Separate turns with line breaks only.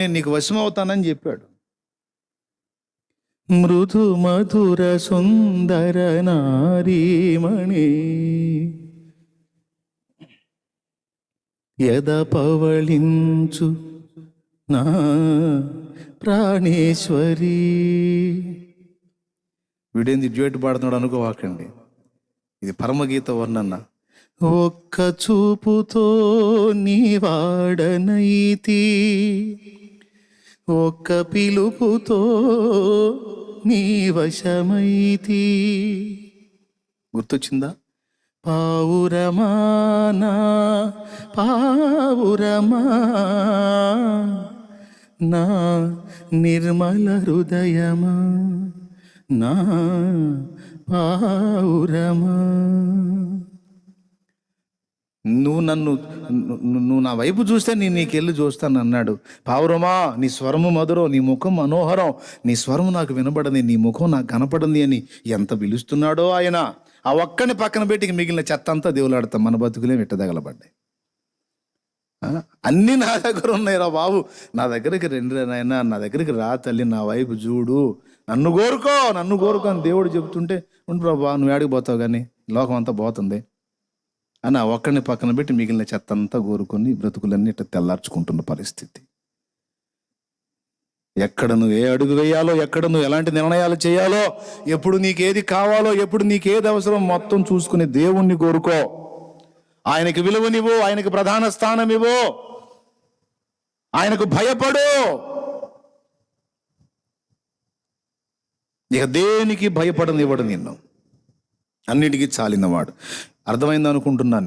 నేను నీకు వశమవుతానని చెప్పాడు. మృదు మధుర సుందర నారీమణి యద పవళించు నా ప్రాణేశ్వరి. వీడేంది డ్యూయట్ పాడుతున్నాడు అనుకోవాకండి, ఇది పరమగీత వర్ణన. ఒక్క చూపుతో నీ వాడనైతి, ఒక్క పిలుపుతో నీ వశమైతి. గుర్తొచ్చిందా? పావురమానా పావురమా నా నిర్మల హృదయమా నా పావురమా. నువ్వు నా వైపు చూస్తే నేను నీకెళ్ళి చూస్తాను అన్నాడు. పావురమా నీ స్వరము మధురం, నీ ముఖం మనోహరం, నీ స్వరము నాకు వినబడింది, నీ ముఖం నాకు కనపడింది అని ఎంత పిలుస్తున్నాడో ఆయన. ఆ ఒక్కని పక్కన పెట్టి మిగిలిన చెత్త అంతా దేవులాడతాం. మన బతుకులే విట్టదగలబడ్డాయి. అన్నీ నా దగ్గర ఉన్నాయి రా బాబు, నా దగ్గరికి రండి నాయనా, నా దగ్గరికి రా తల్లి, నా వైపు చూడు, నన్ను కోరుకో అని దేవుడు చెప్తుంటే, ఉండు ప్రభా నువ్వు ఏడికి పోతావు కానీ లోకం అంతా పోతుంది అని ఆ ఒక్కడిని పక్కన పెట్టి మిగిలిన చెత్త అంతా కోరుకొని బ్రతుకులన్నీ ఇట్లా తెల్లార్చుకుంటున్న పరిస్థితి. ఎక్కడ నువ్వు ఏ అడుగు వేయాలో, ఎక్కడ నువ్వు ఎలాంటి నిర్ణయాలు చేయాలో, ఎప్పుడు నీకేది కావాలో, ఎప్పుడు నీకేది అవసరం మొత్తం చూసుకుని దేవుణ్ణి కోరుకో. ఆయనకి విలువనివ్వు, ఆయనకు ప్రధాన స్థానం ఇవ్వు, ఆయనకు భయపడు. ఇక దేనికి భయపడనివ్వడు నిన్ను, అన్నిటికీ చాలినవాడు. అర్థమైంది అనుకుంటున్నాను.